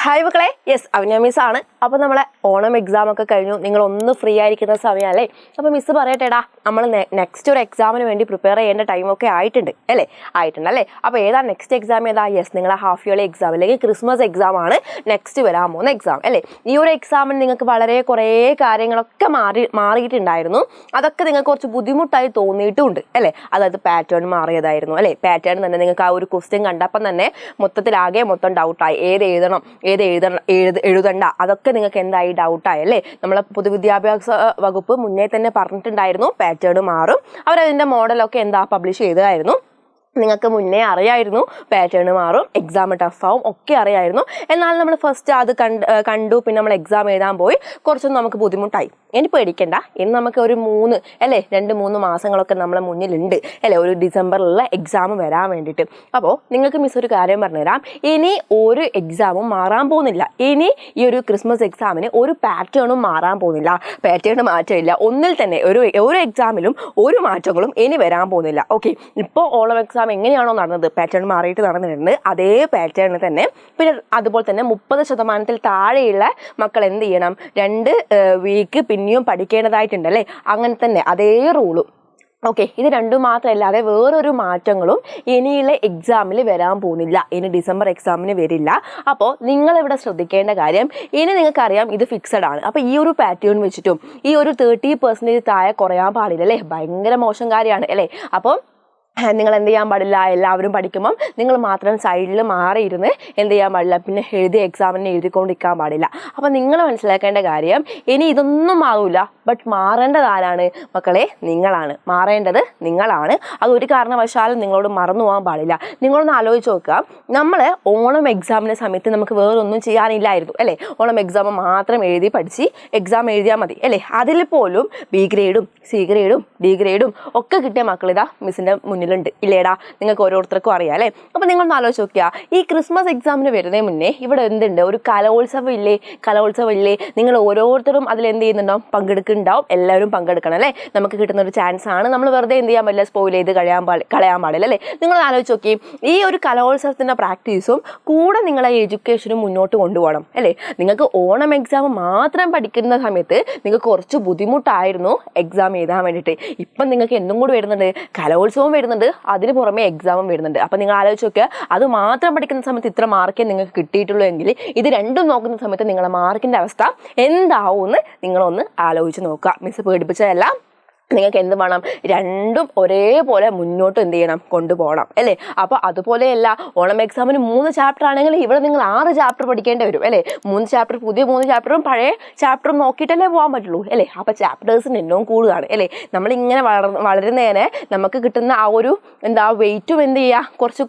Hi മക്കളെ, yes Avinya miss ആണ്. അപ്പോൾ നമ്മളെ ഓണം എക്സാം ഒക്കെ കഴിഞ്ഞു, നിങ്ങളൊന്ന് ഫ്രീ ആയിരിക്കുന്ന സമയമല്ലേ. അപ്പോൾ മിസ് പറയട്ടെടാ, നമ്മൾ നെക്സ്റ്റ് ഒരു എക്സാമിന് വേണ്ടി പ്രിപ്പയർ ചെയ്യേണ്ട ടൈമൊക്കെ ആയിട്ടുണ്ട് അല്ലേ. അപ്പോൾ ഏതാ നെക്സ്റ്റ് എക്സാം ഏതാ? യെസ്, നിങ്ങളെ ഹാഫ് ഇയർലി എക്സാം അല്ലെങ്കിൽ ക്രിസ്മസ് എക്സാം ആണ് നെക്സ്റ്റ് വരാൻ പോകുന്ന എക്സാം അല്ലേ. ഈ ഒരു എക്സാമിന് നിങ്ങൾക്ക് വളരെ കുറേ കാര്യങ്ങളൊക്കെ മാറിയിട്ടുണ്ടായിരുന്നു. അതൊക്കെ നിങ്ങൾക്ക് കുറച്ച് ബുദ്ധിമുട്ടായി തോന്നിയിട്ടുമുണ്ട് അല്ലേ. അതായത് പാറ്റേൺ മാറിയതായിരുന്നു അല്ലേ. പാറ്റേൺ തന്നെ നിങ്ങൾക്ക് ആ ഒരു ക്വസ്റ്റ്യൻ കണ്ടപ്പം തന്നെ മൊത്തം ഡൗട്ടായി. എഴുതണ്ട അതൊക്കെ നിങ്ങൾക്ക് എന്തായി ഡൗട്ടായി അല്ലേ. നമ്മളെ പൊതുവിദ്യാഭ്യാസ വകുപ്പ് മുന്നേ തന്നെ പറഞ്ഞിട്ടുണ്ടായിരുന്നു പാറ്റേൺ മാറും. അവരതിൻ്റെ മോഡലൊക്കെ പബ്ലിഷ് ചെയ്തതായിരുന്നു. നിങ്ങൾക്ക് മുന്നേ അറിയായിരുന്നു പാറ്റേൺ മാറും, എക്സാം ടഫാവും ഒക്കെ അറിയായിരുന്നു. എന്നാൽ നമ്മൾ ഫസ്റ്റ് അത് കണ്ടു പിന്നെ നമ്മൾ എക്സാം എഴുതാൻ പോയി. കുറച്ചൊന്നും നമുക്ക് ബുദ്ധിമുട്ടായി. ഇനി പേടിക്കണ്ട, ഇനി നമുക്ക് ഒരു 2-3 മാസങ്ങളൊക്കെ നമ്മളെ മുന്നിലുണ്ട് അല്ലേ, ഒരു ഡിസംബറിലുള്ള എക്സാം വരാൻ വേണ്ടിയിട്ട്. അപ്പോൾ നിങ്ങൾക്ക് മിസ് ഒരു കാര്യം പറഞ്ഞുതരാം. ഇനി ഒരു എക്സാമും മാറാൻ പോകുന്നില്ല. ഇനി ഈ ഒരു ക്രിസ്മസ് എക്സാമിന് ഒരു പാറ്റേണും മാറാൻ പോകുന്നില്ല. പാറ്റേൺ മാറ്റമില്ല. ഒന്നിൽ തന്നെ ഒരു എക്സാമിലും ഒരു മാറ്റങ്ങളും ഇനി വരാൻ പോകുന്നില്ല. ഓക്കെ, ഇപ്പോൾ ഓണം എക്സാം എങ്ങനെയാണോ നടന്നത്, പാറ്റേൺ മാറിയിട്ട് നടന്നിട്ടുണ്ട്, അതേ പാറ്റേൺ തന്നെ. പിന്നെ അതുപോലെ തന്നെ 30% താഴെയുള്ള മക്കൾ എന്ത് ചെയ്യണം, 2 വീക്ക് പിന്നെയും പഠിക്കേണ്ടതായിട്ടുണ്ടല്ലേ. അങ്ങനെ തന്നെ അതേ റൂളും. ഓക്കെ, ഇത് രണ്ടും മാത്രമല്ലാതെ വേറൊരു മാറ്റങ്ങളും ഇനിയുള്ള എക്സാമിൽ വരാൻ പോകുന്നില്ല. ഇനി ഡിസംബർ എക്സാമിന് വരില്ല. അപ്പോൾ നിങ്ങളിവിടെ ശ്രദ്ധിക്കേണ്ട കാര്യം, ഇനി നിങ്ങൾക്കറിയാം ഇത് ഫിക്സഡ് ആണ്. അപ്പോൾ ഈ ഒരു പാറ്റേൺ വെച്ചിട്ടും ഈ ഒരു 30% താഴെ കുറയാൻ പാടില്ല അല്ലേ. ഭയങ്കര മോശം കാര്യമാണ് അല്ലേ. അപ്പോൾ നിങ്ങൾ എന്ത് ചെയ്യാൻ പാടില്ല, എല്ലാവരും പഠിക്കുമ്പം നിങ്ങൾ മാത്രം സൈഡിൽ മാറിയിരുന്ന് എന്ത് ചെയ്യാൻ പാടില്ല, പിന്നെ എക്സാമിനെ എഴുതിക്കൊണ്ടിരിക്കാൻ പാടില്ല. അപ്പം നിങ്ങൾ മനസ്സിലാക്കേണ്ട കാര്യം, ഇനി ഇതൊന്നും മാറില്ല. ബട്ട് മാറേണ്ടത് ആരാണ് മക്കളെ? നിങ്ങളാണ്. മാറേണ്ടത് നിങ്ങളാണ്. അതൊരു കാരണവശാലും നിങ്ങളോട് മറന്നു പോകാൻ പാടില്ല. നിങ്ങളൊന്ന് ആലോചിച്ച് നോക്കുക, നമ്മൾ ഓണം എക്സാമിൻ്റെ സമയത്ത് നമുക്ക് വേറൊന്നും ചെയ്യാനില്ലായിരുന്നു അല്ലേ. ഓണം എക്സാം മാത്രം എഴുതി പഠിച്ച് എക്സാം എഴുതിയാൽ മതി അല്ലേ. അതിൽ പോലും B ഗ്രേഡും C ഗ്രേഡും D ഗ്രേഡും ഒക്കെ കിട്ടിയ മക്കളിതാ മിസ്സിൻ്റെ മുന്നിലുണ്ട് ഇല്ലേടാ. നിങ്ങൾക്ക് ഓരോരുത്തർക്കും അറിയാം അല്ലേ. അപ്പോൾ നിങ്ങളൊന്ന് ആലോചിച്ച് നോക്കുക, ഈ ക്രിസ്മസ് എക്സാമിന് വരുന്നതിന് മുന്നേ ഇവിടെ എന്തുണ്ട്, ഒരു കലോത്സവം ഇല്ലേ. നിങ്ങൾ ഓരോരുത്തരും അതിൽ എന്ത് ചെയ്യുന്നുണ്ടാവും, പങ്കെടുക്കുന്നുണ്ടാവും. എല്ലാവരും പങ്കെടുക്കണം അല്ലേ. നമുക്ക് കിട്ടുന്ന ഒരു ചാൻസ് ആണ്. നമ്മൾ വെറുതെ എന്ത് ചെയ്യാൻ പാടില്ല, സ്പോയിൽ ചെയ്ത് കളയാൻ പാടില്ല അല്ലേ. നിങ്ങൾ ആലോചിച്ച് നോക്കി, ഈ ഒരു കലോത്സവത്തിൻ്റെ പ്രാക്ടീസും കൂടെ നിങ്ങളെ എഡ്യൂക്കേഷനും മുന്നോട്ട് കൊണ്ടുപോകണം അല്ലേ. നിങ്ങൾക്ക് ഓണം എക്സാം മാത്രം പഠിക്കുന്ന സമയത്ത് നിങ്ങൾക്ക് കുറച്ച് ബുദ്ധിമുട്ടായിരുന്നു എക്സാം എഴുതാൻ വേണ്ടിയിട്ട്. ഇപ്പം നിങ്ങൾക്ക് എന്തും കൂടി വരുന്നുണ്ട്, കലോത്സവം വരുന്നുണ്ട്, അതിന് പുറമെ എക്സാമും വരുന്നുണ്ട്. അപ്പം നിങ്ങൾ ആലോചിച്ച് നോക്കുക, അത് മാത്രം പഠിക്കുന്ന സമയത്ത് ഇത്ര മാർക്കേ നിങ്ങൾക്ക് കിട്ടിയിട്ടുള്ളൂ എങ്കിൽ ഇത് രണ്ടും നോക്കുന്ന സമയത്ത് നിങ്ങളുടെ മാർക്കിൻ്റെ അവസ്ഥ എന്താവും എന്ന് നിങ്ങളൊന്ന് ആലോചിച്ച് നോക്കുക. മിസ് പേടിപ്പിച്ചതല്ല. നിങ്ങൾക്ക് എന്ത് വേണം, രണ്ടും ഒരേപോലെ മുന്നോട്ട് എന്ത് ചെയ്യണം, കൊണ്ടുപോകണം അല്ലേ. അപ്പോൾ അതുപോലെയല്ല, ഓണം എക്സാമിന് 3 ചാപ്റ്റർ ആണെങ്കിൽ ഇവിടെ നിങ്ങൾ 6 ചാപ്റ്റർ പഠിക്കേണ്ടി വരും അല്ലേ. 3 ചാപ്റ്റർ, പുതിയ 3 ചാപ്റ്ററും പഴയ ചാപ്റ്ററും നോക്കിയിട്ടല്ലേ പോകാൻ പറ്റുള്ളൂ അല്ലേ. അപ്പോൾ ചാപ്റ്റേഴ്സിന് എണ്ണവും കൂടുതലാണ് അല്ലേ. നമ്മളിങ്ങനെ വളരുന്നതിനെ നമുക്ക് കിട്ടുന്ന ആ ഒരു വെയിറ്റും എന്ത് ചെയ്യുക, കുറച്ച്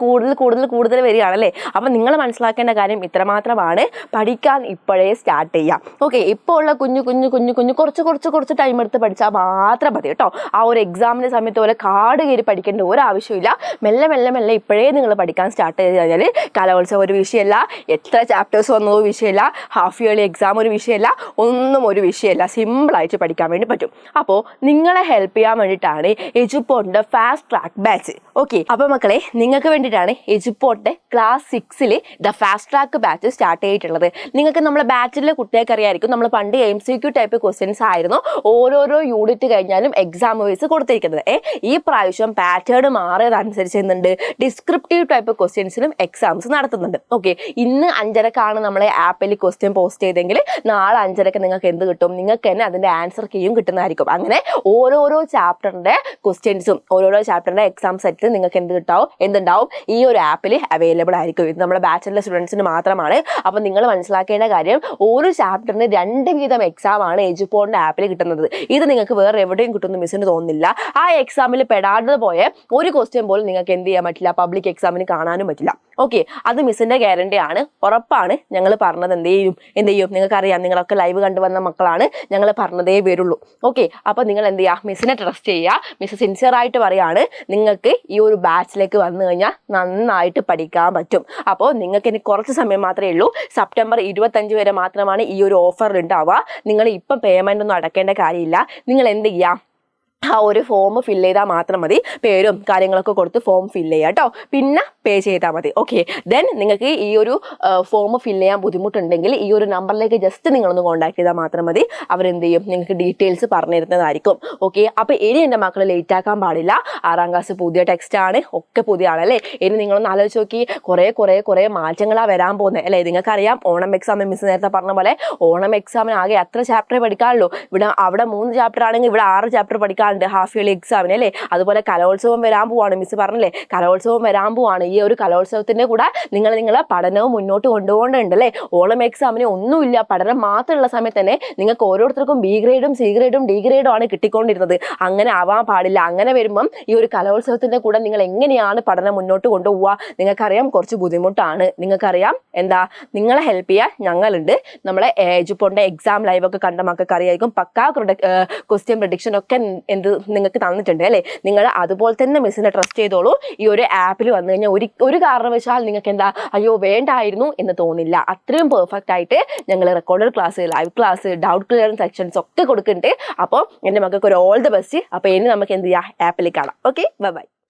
കൂടുതൽ വരികയാണ് അല്ലേ. അപ്പം നിങ്ങൾ മനസ്സിലാക്കേണ്ട കാര്യം ഇത്രമാത്രമാണ്, പഠിക്കാൻ ഇപ്പോഴേ സ്റ്റാർട്ട് ചെയ്യാം. ഓക്കെ, ഇപ്പോൾ ഉള്ള കുഞ്ഞു കുറച്ച് ടൈം എടുത്ത് പഠിച്ചാൽ മാത്രം മതി കേട്ടോ. ആ ഒരു എക്സാമിൻ്റെ സമയത്ത് പോലെ കാട് കയറി പഠിക്കേണ്ട ഒരാവശ്യമില്ല. മെല്ലെ ഇപ്പോഴേ നിങ്ങൾ പഠിക്കാൻ സ്റ്റാർട്ട് ചെയ്ത് കഴിഞ്ഞാൽ കലോത്സവം ഒരു വിഷയമല്ല, എത്ര ചാപ്റ്റേഴ്സ് വന്നതോ വിഷയമല്ല, ഹാഫ് ഇയർലി എക്സാം ഒരു വിഷയമല്ല, ഒന്നും ഒരു വിഷയമല്ല. സിമ്പിളായിട്ട് പഠിക്കാൻ വേണ്ടി പറ്റും. അപ്പോൾ നിങ്ങളെ ഹെൽപ്പ് ചെയ്യാൻ വേണ്ടിയിട്ടാണ് എജുപോർട്ടിൻ്റെ ഫാസ്റ്റ് ട്രാക്ക് ബാച്ച്. ഓക്കെ, അപ്പോൾ മക്കളെ നിങ്ങൾക്ക് വേണ്ടിയിട്ടാണ് എജുപോർട്ടിൻ്റെ class 6 the fast track batch start ചെയ്തിട്ടുള്ളത്. നിങ്ങൾക്ക് നമ്മളെ ബാച്ചിലെ കുട്ടികൾക്ക് അറിയാമായിരിക്കും, നമ്മൾ പണ്ട് MCQ ടൈപ്പ് ക്വസ്റ്റ്യൻസ് ആയിരുന്നു ഓരോരോ യൂണിറ്റ് കഴിഞ്ഞാലും എക്സാം വൈസ് കൊടുത്തിരിക്കുന്നത്. ഈ പ്രാവശ്യം പാറ്റേൺ മാറിയതനുസരിച്ച് എന്തുണ്ട്, ഡിസ്ക്രിപ്റ്റീവ് ടൈപ്പ് ക്വസ്റ്റ്യൻസിലും എക്സാംസ് നടത്തുന്നുണ്ട്. ഓക്കെ, ഇന്ന് 5:30 നമ്മളെ ആപ്പിൽ ക്വസ്റ്റ്യൻ പോസ്റ്റ് ചെയ്തെങ്കിൽ നാളെ 5:30 നിങ്ങൾക്ക് എന്ത് കിട്ടും, നിങ്ങൾക്ക് തന്നെ അതിൻ്റെ ആൻസർ കീയും കിട്ടുന്നതായിരിക്കും. അങ്ങനെ ഓരോരോ ചാപ്റ്ററിൻ്റെ ക്വസ്റ്റ്യൻസും ഓരോരോ ചാപ്റ്ററിൻ്റെ എക്സാം സെറ്റ് നിങ്ങൾക്ക് എന്തുണ്ടാവും ഈ ഒരു ആപ്പിൽ അവൈലബിൾ ആയിരിക്കും. ഇത് നമ്മുടെ ബാച്ചിലർ സ്റ്റുഡൻസിന് മാത്രമാണ്. അപ്പോൾ നിങ്ങൾ മനസ്സിലാക്കേണ്ട കാര്യം, ഒരു ചാപ്റ്ററിന് 2 വീതം എക്സാം ആണ് എജുപോർട്ടിൻ്റെ ആപ്പിൽ കിട്ടുന്നത്. ഇത് നിങ്ങൾക്ക് വേറെ എവിടെയും കിട്ടുമെന്ന് മിസ്സിന് തോന്നുന്നില്ല. ആ എക്സാമിൽ പെടാതെ പോയ ഒരു ക്വസ്റ്റ്യൻ പോലും നിങ്ങൾക്ക് എന്ത് ചെയ്യാൻ പറ്റില്ല, പബ്ലിക് എക്സാമിന് കാണാനും പറ്റില്ല. ഓക്കെ, അത് മിസ്സിൻ്റെ ഗ്യാരണ്ടി ആണ്, ഉറപ്പാണ്. ഞങ്ങൾ പറഞ്ഞത് എന്ത് ചെയ്യും നിങ്ങൾക്കറിയാം, നിങ്ങളൊക്കെ ലൈവ് കണ്ടുവന്ന മക്കളാണ്, ഞങ്ങൾ പറഞ്ഞതേ വരുള്ളൂ. ഓക്കെ, അപ്പോൾ നിങ്ങൾ എന്ത് ചെയ്യുക, മിസ്സിനെ ട്രസ്റ്റ് ചെയ്യുക. മിസ് സിൻസിയറായിട്ട് പറയുകയാണ്, നിങ്ങൾക്ക് ഈ ഒരു ബാച്ചിലേക്ക് വന്നു കഴിഞ്ഞാൽ നന്നായിട്ട് പഠിക്കാൻ പറ്റും. അപ്പോൾ നിങ്ങൾക്ക് ഇനി കുറച്ച് സമയം മാത്രമേ ഉള്ളൂ. സെപ്റ്റംബർ 25 വരെ മാത്രമാണ് ഈ ഒരു ഓഫർ ഉണ്ടാവുക. നിങ്ങൾ ഇപ്പം പേയ്മെൻ്റ് ഒന്നും അടക്കേണ്ട കാര്യമില്ല. നിങ്ങൾ എന്ത് ചെയ്യുക, ആ ഒരു ഫോം ഫില്ല് ചെയ്താൽ മാത്രം മതി. പേരും കാര്യങ്ങളൊക്കെ കൊടുത്ത് ഫോം ഫില്ല് ചെയ്യുക കേട്ടോ. പിന്നെ പേ ചെയ്താൽ മതി. ഓക്കെ, ദെൻ നിങ്ങൾക്ക് ഈ ഒരു ഫോം ഫില്ല് ചെയ്യാൻ ബുദ്ധിമുട്ടുണ്ടെങ്കിൽ ഈ ഒരു നമ്പറിലേക്ക് ജസ്റ്റ് നിങ്ങളൊന്ന് കോൺടാക്ട് ചെയ്താൽ മാത്രം മതി. അവരെന്ത് ചെയ്യും, നിങ്ങൾക്ക് ഡീറ്റെയിൽസ് പറഞ്ഞു തരുന്നതായിരിക്കും. ഓക്കെ, അപ്പോൾ ഇനി എൻ്റെ മക്കൾ ലേറ്റ് ആക്കാൻ പാടില്ല. 6ാം ക്ലാസ് പുതിയ ടെക്സ്റ്റ് ആണ്, ഒക്കെ പുതിയ ആളല്ലേ. ഇനി നിങ്ങളൊന്ന് ആലോചിച്ച് നോക്കി, കുറേ മാറ്റങ്ങളാണ് വരാൻ പോകുന്നത് അല്ലേ. നിങ്ങൾക്കറിയാം ഓണം എക്സാമിന് മിസ് നേരത്തെ പറഞ്ഞ പോലെ ഓണം എക്സാമിന് ആകെ എത്ര ചാപ്റ്റർ പഠിക്കാനുള്ളൂ. അവിടെ 3 ചാപ്റ്റർ ആണെങ്കിൽ ഇവിടെ 6 ചാപ്റ്റർ പഠിക്കാൻ ഹാഫ് ഇയർലി എക്സാമിന് അല്ലേ. അതുപോലെ കലോത്സവം വരാൻ പോവാണ്. മിസ് പറഞ്ഞില്ലേ കലോത്സവം വരാൻ പോവാണ്. ഈ ഒരു കലോത്സവത്തിന്റെ കൂടെ നിങ്ങളെ പഠനവും മുന്നോട്ട് കൊണ്ടുപോകേണ്ടതുണ്ട് അല്ലേ. ഓണം എക്സാമിന് ഒന്നുമില്ല, പഠനം മാത്രമുള്ള സമയത്ത് തന്നെ നിങ്ങൾക്ക് ഓരോരുത്തർക്കും ബി ഗ്രേഡും സി ഗ്രേഡും ഡി ഗ്രേഡും ആണ് കിട്ടിക്കൊണ്ടിരുന്നത്. അങ്ങനെ ആവാൻ പാടില്ല. അങ്ങനെ വരുമ്പം ഈ ഒരു കലോത്സവത്തിന്റെ കൂടെ നിങ്ങൾ എങ്ങനെയാണ് പഠനം മുന്നോട്ട് കൊണ്ടുപോവുക? നിങ്ങൾക്കറിയാം കുറച്ച് ബുദ്ധിമുട്ടാണ്. നിങ്ങൾക്കറിയാം എന്താ, നിങ്ങളെ ഹെൽപ്പ് ചെയ്യാൻ ഞങ്ങളുണ്ട്. നമ്മളെ എജുപോണ്ട എക്സാം ലൈവ് ഒക്കെ കണ്ട മക്കൾക്ക് അറിയായിരിക്കും. പക്കാ ക്വസ്റ്റ്യൻ പ്രഡിക്ഷൻ ഒക്കെ നിങ്ങൾക്ക് തന്നിട്ടുണ്ട് അല്ലേ. നിങ്ങൾ അതുപോലെ തന്നെ മിസ്സിനെ ട്രസ്റ്റ് ചെയ്തോളൂ. ഈ ഒരു ആപ്പിൽ വന്നു കഴിഞ്ഞാൽ ഒരു കാരണവശാൽ നിങ്ങൾക്ക് എന്താ അയ്യോ വേണ്ടായിരുന്നു എന്ന് തോന്നില്ല. അത്രയും പെർഫെക്റ്റ് ആയിട്ട് ഞങ്ങൾ recorded class, live class, doubt clearing sections ഒക്കെ കൊടുക്കുന്നുണ്ട്. അപ്പോൾ എൻ്റെ മക്കൾക്ക് ഒരു ഓൾ ദ ബെസ്റ്റ്. അപ്പോൾ ഇനി നമുക്ക് എന്ത് ചെയ്യാം, ആപ്പിൽ കാണാം. Okay, bye bye.